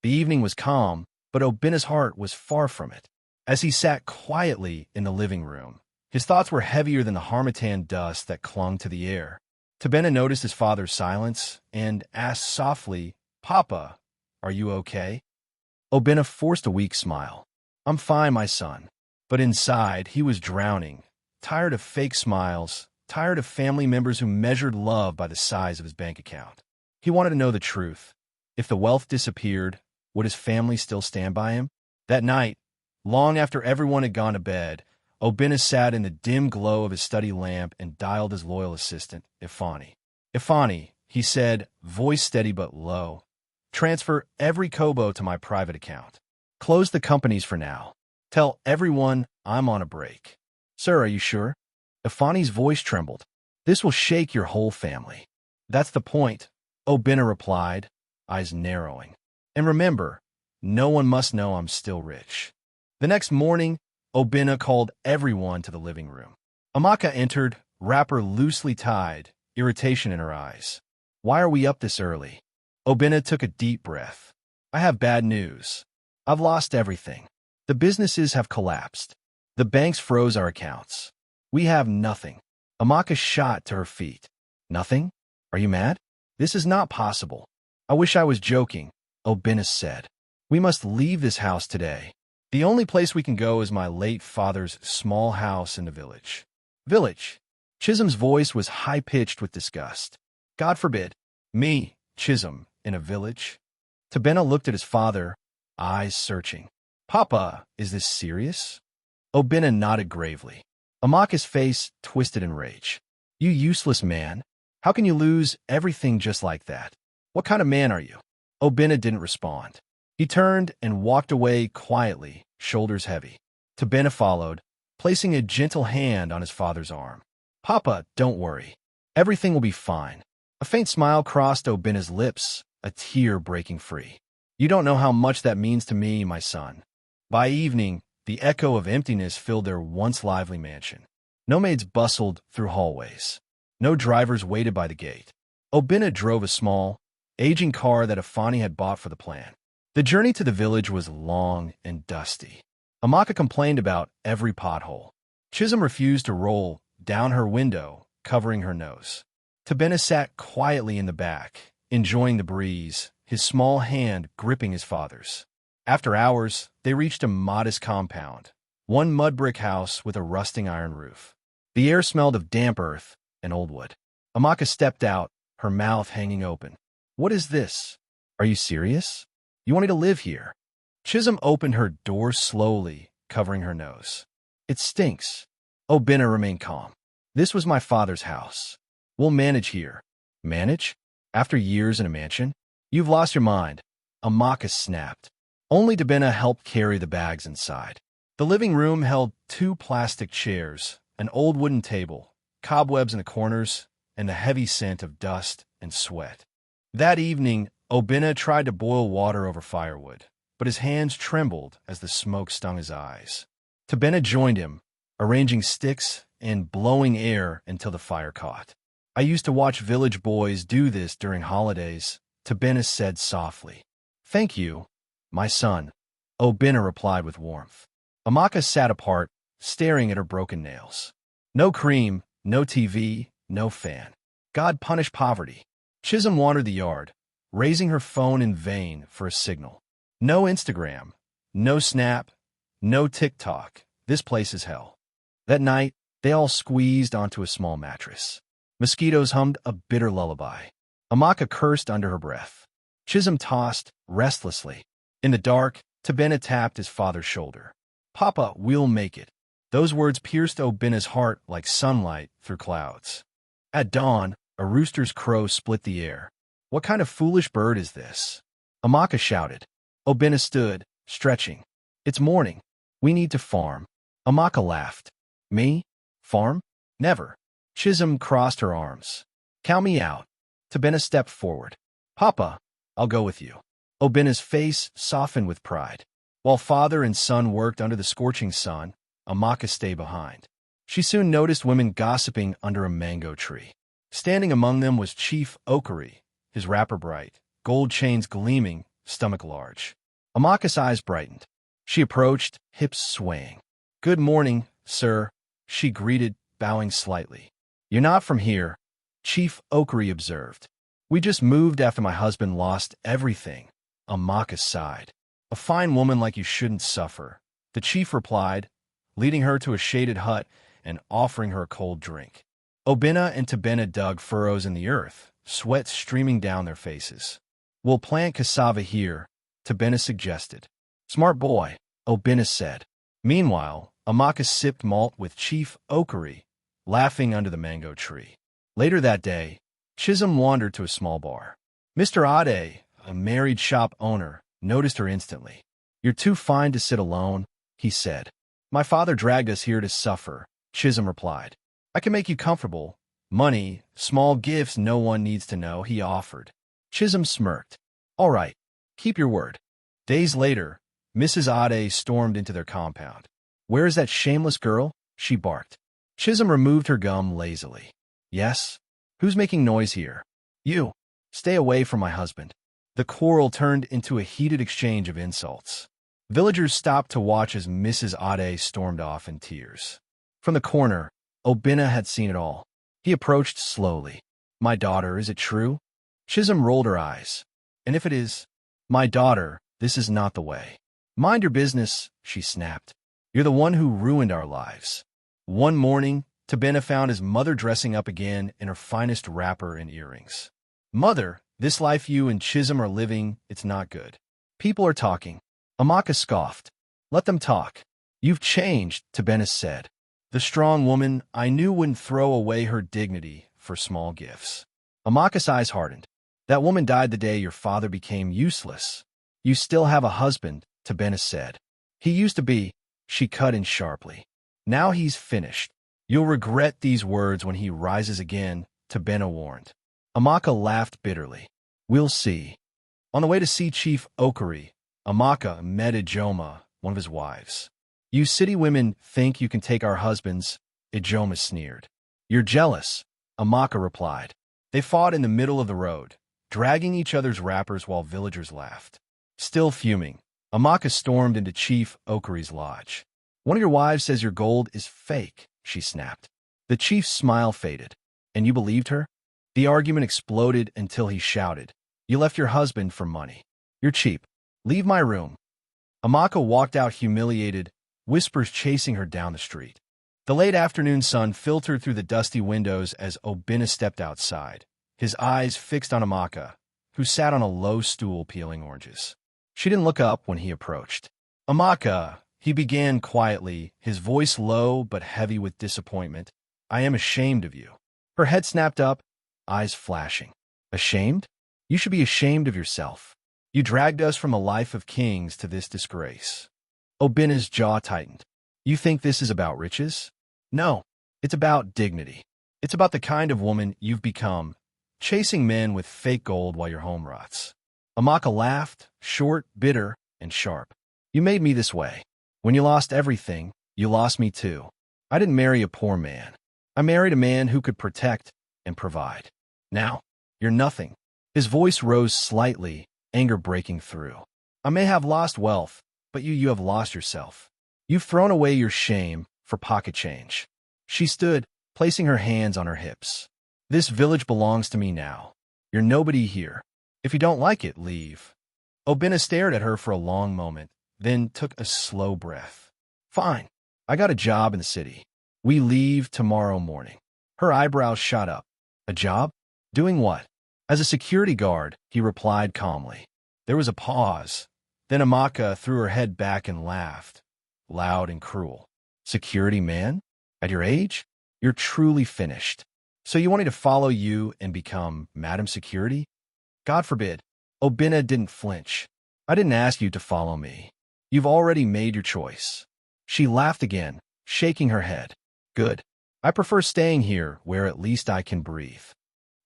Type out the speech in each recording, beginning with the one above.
The evening was calm, but Obina's heart was far from it. As he sat quietly in the living room, his thoughts were heavier than the harmattan dust that clung to the air. Tabena noticed his father's silence and asked softly, "Papa, are you okay?" Obina forced a weak smile. "I'm fine, my son." But inside, he was drowning, tired of fake smiles, tired of family members who measured love by the size of his bank account. He wanted to know the truth. If the wealth disappeared, would his family still stand by him? That night, long after everyone had gone to bed, Obina sat in the dim glow of his study lamp and dialed his loyal assistant, Ifani. "Ifani," he said, voice steady but low, "transfer every kobo to my private account. Close the companies for now. Tell everyone I'm on a break." "Sir, are you sure?" Ifani's voice trembled. "This will shake your whole family." "That's the point," Obina replied, eyes narrowing. "And remember, no one must know I'm still rich." The next morning, Obina called everyone to the living room. Amaka entered, wrapper loosely tied, irritation in her eyes. "Why are we up this early?" Obina took a deep breath. "I have bad news. I've lost everything. The businesses have collapsed. The banks froze our accounts. We have nothing." Amaka shot to her feet. "Nothing? Are you mad? This is not possible." "I wish I was joking," Obina said. "We must leave this house today. The only place we can go is my late father's small house in the village." "Village?" Chisholm's voice was high-pitched with disgust. "God forbid. Me, Chisholm, in a village?" Tabena looked at his father, eyes searching. "Papa, is this serious?" Obina nodded gravely. Amaka's face twisted in rage. "You useless man. How can you lose everything just like that? What kind of man are you?" Obina didn't respond. He turned and walked away quietly, shoulders heavy. Tabena followed, placing a gentle hand on his father's arm. "Papa, don't worry. Everything will be fine." A faint smile crossed Obina's lips, a tear breaking free. "You don't know how much that means to me, my son." By evening, the echo of emptiness filled their once lively mansion. No maids bustled through hallways. No drivers waited by the gate. Obina drove a small, aging car that Ifani had bought for the plan. The journey to the village was long and dusty. Amaka complained about every pothole. Chisholm refused to roll down her window, covering her nose. Tabena sat quietly in the back, enjoying the breeze, his small hand gripping his father's. After hours, they reached a modest compound, one mud brick house with a rusting iron roof. The air smelled of damp earth and old wood. Amaka stepped out, her mouth hanging open. "What is this? Are you serious? You want me to live here?" Chisholm opened her door slowly, covering her nose. "It stinks." Obina remained calm. "This was my father's house. We'll manage here." "Manage? After years in a mansion? You've lost your mind." Amaka snapped. Only Tabena helped carry the bags inside. The living room held 2 plastic chairs, an old wooden table, cobwebs in the corners, and the heavy scent of dust and sweat. That evening, Obina tried to boil water over firewood, but his hands trembled as the smoke stung his eyes. Tabena joined him, arranging sticks and blowing air until the fire caught. "I used to watch village boys do this during holidays," Tabena said softly. "Thank you, my son," Obina replied with warmth. Amaka sat apart, staring at her broken nails. No cream, no TV, no fan. God punish poverty. Chisholm wandered the yard, raising her phone in vain for a signal. No Instagram, no Snap, no TikTok. This place is hell. That night, they all squeezed onto a small mattress. Mosquitoes hummed a bitter lullaby. Amaka cursed under her breath. Chisholm tossed restlessly. In the dark, Tabena tapped his father's shoulder. "Papa, we'll make it." Those words pierced Obina's heart like sunlight through clouds. At dawn, a rooster's crow split the air. "What kind of foolish bird is this?" Amaka shouted. Obina stood, stretching. "It's morning. We need to farm." Amaka laughed. "Me? Farm? Never." Chisholm crossed her arms. "Count me out." Tabena stepped forward. "Papa, I'll go with you." Obina's face softened with pride. While father and son worked under the scorching sun, Amaka stayed behind. She soon noticed women gossiping under a mango tree. Standing among them was Chief Okari, his wrapper bright, gold chains gleaming, stomach large. Amaka's eyes brightened. She approached, hips swaying. "Good morning, sir," she greeted, bowing slightly. "You're not from here," Chief Okari observed. "We just moved after my husband lost everything." Amaka sighed. "A fine woman like you shouldn't suffer," the chief replied, leading her to a shaded hut and offering her a cold drink. Obina and Tabena dug furrows in the earth, sweat streaming down their faces. "We'll plant cassava here," Tabena suggested. "Smart boy," Obina said. Meanwhile, Amaka sipped malt with Chief Okari, laughing under the mango tree. Later that day, Chisholm wandered to a small bar. Mr. Ade, a married shop owner, noticed her instantly. "You're too fine to sit alone," he said. "My father dragged us here to suffer," Chisholm replied. "I can make you comfortable. Money, small gifts no one needs to know," he offered. Chisholm smirked. "All right, keep your word." Days later, Mrs. Ade stormed into their compound. "Where is that shameless girl?" she barked. Chisholm removed her gum lazily. "Yes? Who's making noise here?" "You. Stay away from my husband." The quarrel turned into a heated exchange of insults. Villagers stopped to watch as Mrs. Ade stormed off in tears. From the corner, Obina had seen it all. He approached slowly. "My daughter, is it true?" Chisholm rolled her eyes. "And if it is, my daughter, this is not the way." "Mind your business," she snapped. "You're the one who ruined our lives." One morning, Tabena found his mother dressing up again in her finest wrapper and earrings. "Mother, this life you and Chisholm are living, it's not good. People are talking." Amaka scoffed. "Let them talk." "You've changed," Tabena said. The strong woman I knew wouldn't throw away her dignity for small gifts. Amaka's eyes hardened. "That woman died the day your father became useless." "You still have a husband," Tabena said. "He used to be," she cut in sharply. "Now he's finished. You'll regret these words when he rises again," Tabena warned. Amaka laughed bitterly. "We'll see." On the way to see Chief Okari, Amaka met Ijoma, one of his wives. "You city women think you can take our husbands," Ijoma sneered. "You're jealous," Amaka replied. They fought in the middle of the road, dragging each other's wrappers while villagers laughed. Still fuming, Amaka stormed into Chief Okari's lodge. "One of your wives says your gold is fake," she snapped. The chief's smile faded. "And you believed her?" The argument exploded until he shouted, "You left your husband for money. You're cheap. Leave my room." Amaka walked out humiliated, whispers chasing her down the street. The late afternoon sun filtered through the dusty windows as Obina stepped outside, his eyes fixed on Amaka, who sat on a low stool peeling oranges. She didn't look up when he approached. "Amaka," he began quietly, his voice low but heavy with disappointment, "I am ashamed of you." Her head snapped up, eyes flashing. "Ashamed? You should be ashamed of yourself. You dragged us from a life of kings to this disgrace." Obina's jaw tightened. "You think this is about riches?" "No, it's about dignity. It's about the kind of woman you've become, chasing men with fake gold while your home rots." Amaka laughed, short, bitter, and sharp. "You made me this way. When you lost everything, you lost me too. I didn't marry a poor man. I married a man who could protect and provide. Now, you're nothing." His voice rose slightly, anger breaking through. "I may have lost wealth, but you have lost yourself. You've thrown away your shame for pocket change." She stood, placing her hands on her hips. "This village belongs to me now. You're nobody here. If you don't like it, leave." Obina stared at her for a long moment, then took a slow breath. "Fine. I got a job in the city. We leave tomorrow morning." Her eyebrows shot up. "A job? Doing what?" "As a security guard," he replied calmly. There was a pause. Then Amaka threw her head back and laughed, loud and cruel. "Security man? At your age? You're truly finished. So you want me to follow you and become Madam Security?" "God forbid." Obina didn't flinch. "I didn't ask you to follow me. You've already made your choice." She laughed again, shaking her head. "Good. I prefer staying here where at least I can breathe."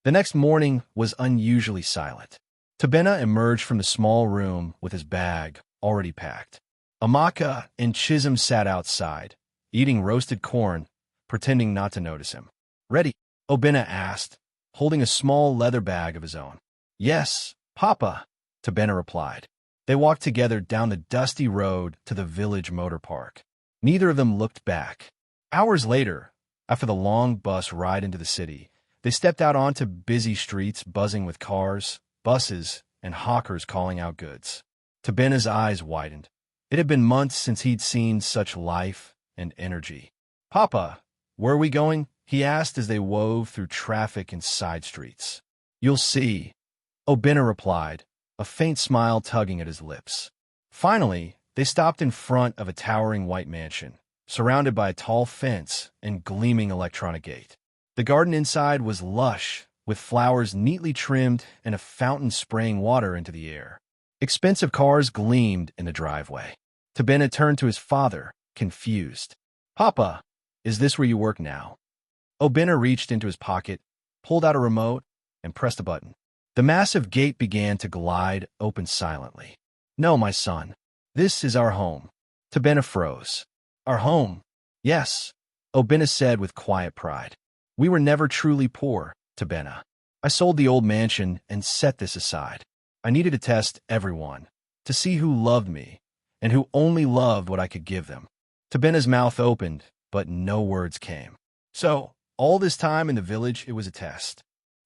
The next morning was unusually silent. Tabena emerged from the small room with his bag already packed. Amaka and Chisholm sat outside, eating roasted corn, pretending not to notice him. "Ready?" Obina asked, holding a small leather bag of his own. "Yes, Papa," Tabena replied. They walked together down the dusty road to the village motor park. Neither of them looked back. Hours later, after the long bus ride into the city, they stepped out onto busy streets buzzing with cars, buses, and hawkers calling out goods. Tabena's eyes widened. It had been months since he'd seen such life and energy. "Papa, where are we going?" he asked as they wove through traffic and side streets. "You'll see," Obina replied, a faint smile tugging at his lips. Finally, they stopped in front of a towering white mansion, surrounded by a tall fence and gleaming electronic gate. The garden inside was lush, with flowers neatly trimmed and a fountain spraying water into the air. Expensive cars gleamed in the driveway. Tabena turned to his father, confused. "Papa, is this where you work now?" Obina reached into his pocket, pulled out a remote, and pressed a button. The massive gate began to glide open silently. "No, my son. This is our home." Tabena froze. "Our home?" "Yes," Obina said with quiet pride. "We were never truly poor, Tabena. I sold the old mansion and set this aside. I needed to test everyone, to see who loved me, and who only loved what I could give them." Tabena's mouth opened, but no words came. "So, all this time in the village, it was a test."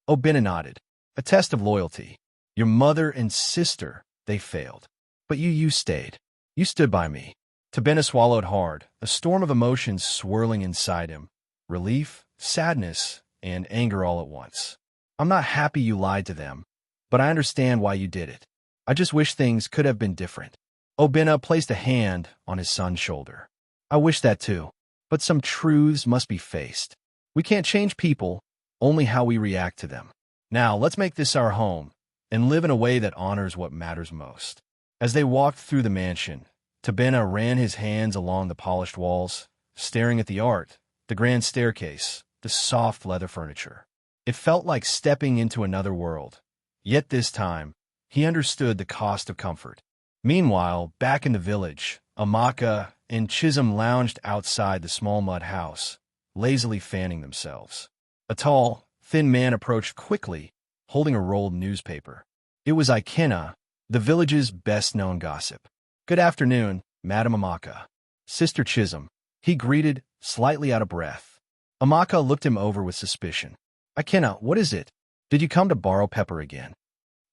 Obina nodded. "A test of loyalty. Your mother and sister, they failed. But you stayed. You stood by me." Tabena swallowed hard, a storm of emotions swirling inside him. Relief, sadness, and anger all at once. "I'm not happy you lied to them, but I understand why you did it. I just wish things could have been different." Obina placed a hand on his son's shoulder. "I wish that too, but some truths must be faced. We can't change people, only how we react to them. Now, let's make this our home, and live in a way that honors what matters most." As they walked through the mansion, Tabena ran his hands along the polished walls, staring at the art, the grand staircase, the soft leather furniture. It felt like stepping into another world. Yet this time, he understood the cost of comfort. Meanwhile, back in the village, Amaka and Chisholm lounged outside the small mud house, lazily fanning themselves. A tall, thin man approached quickly, holding a rolled newspaper. It was Ikena, the village's best-known gossip. "Good afternoon, Madam Amaka." "Sister Chisholm," he greeted, slightly out of breath. Amaka looked him over with suspicion. "Ikena, what is it? Did you come to borrow pepper again?"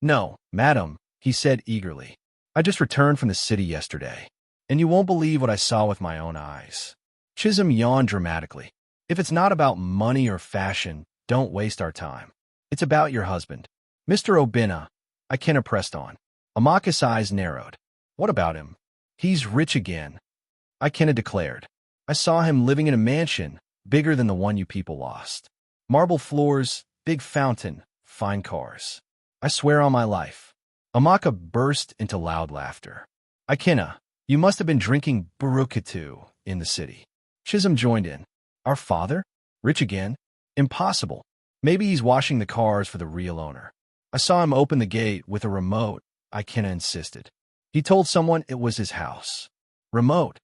"No, madam," he said eagerly. "I just returned from the city yesterday, and you won't believe what I saw with my own eyes." Chisholm yawned dramatically. "If it's not about money or fashion, don't waste our time. It's about your husband, Mr. Obina," Ikena pressed on. Amaka's eyes narrowed. "What about him?" "He's rich again," Ikena declared. "I saw him living in a mansion, bigger than the one you people lost. Marble floors, big fountain, fine cars. I swear on my life." Amaka burst into loud laughter. "Ikena, you must have been drinking burukatu in the city." Chisholm joined in. "Our father? Rich again? Impossible. Maybe he's washing the cars for the real owner. I saw him open the gate with a remote," Ikena insisted. "He told someone it was his house." "Remote?"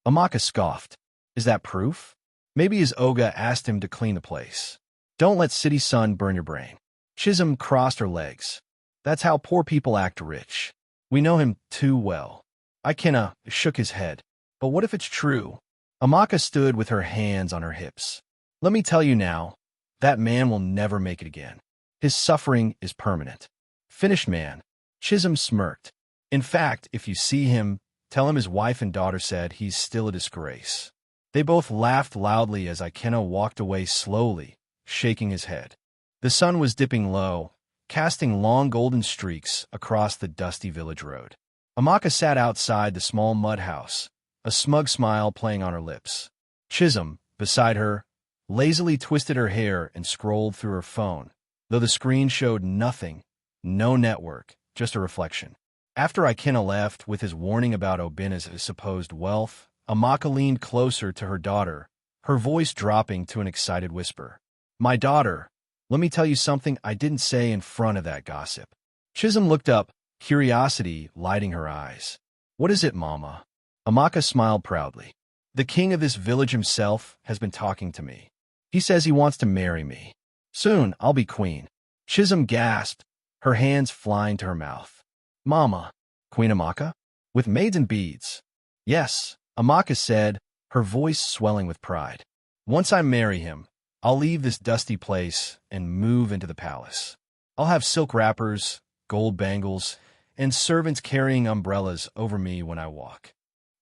Amaka scoffed. "Is that proof? Maybe his Oga asked him to clean the place. Don't let city sun burn your brain." Chisholm crossed her legs. "That's how poor people act rich. We know him too well." Ikena shook his head. "But what if it's true?" Amaka stood with her hands on her hips. "Let me tell you now, that man will never make it again. His suffering is permanent." "Finished man." Chisholm smirked. "In fact, if you see him, tell him his wife and daughter said he's still a disgrace." They both laughed loudly as Ikena walked away slowly, shaking his head. The sun was dipping low, casting long golden streaks across the dusty village road. Amaka sat outside the small mud house, a smug smile playing on her lips. Chisholm, beside her, lazily twisted her hair and scrolled through her phone, though the screen showed nothing, no network, just a reflection. After Ikena left with his warning about Obina's supposed wealth, Amaka leaned closer to her daughter, her voice dropping to an excited whisper. "My daughter, let me tell you something I didn't say in front of that gossip." Chisholm looked up, curiosity lighting her eyes. "What is it, Mama?" Amaka smiled proudly. "The king of this village himself has been talking to me. He says he wants to marry me. Soon I'll be queen." Chisholm gasped, her hands flying to her mouth. "Mama." Queen Amaka? With maids and beads. Yes, Amaka said, her voice swelling with pride. Once I marry him, I'll leave this dusty place and move into the palace. I'll have silk wrappers, gold bangles, and servants carrying umbrellas over me when I walk.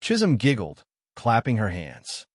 Chisholm giggled, clapping her hands.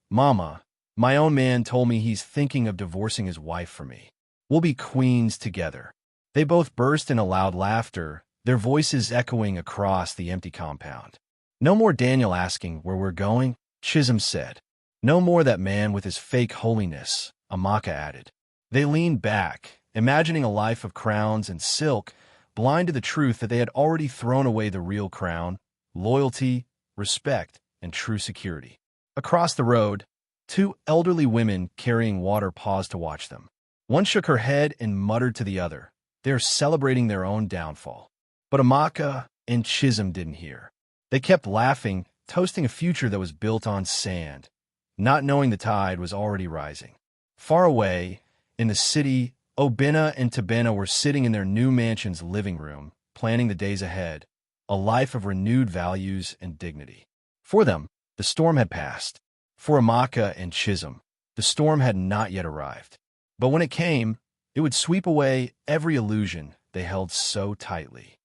Mama, my own man told me he's thinking of divorcing his wife for me. We'll be queens together. They both burst into loud laughter, their voices echoing across the empty compound. No more Daniel asking where we're going, Chisholm said. No more that man with his fake holiness, Amaka added. They leaned back, imagining a life of crowns and silk, blind to the truth that they had already thrown away the real crown, loyalty, respect, and true security. Across the road, two elderly women carrying water paused to watch them. One shook her head and muttered to the other, "They are celebrating their own downfall." But Amaka and Chisholm didn't hear. They kept laughing, toasting a future that was built on sand, not knowing the tide was already rising. Far away, in the city, Obinna and Tabena were sitting in their new mansion's living room, planning the days ahead, a life of renewed values and dignity. For them, the storm had passed. For Amaka and Chisholm, the storm had not yet arrived. But when it came, it would sweep away every illusion they held so tightly.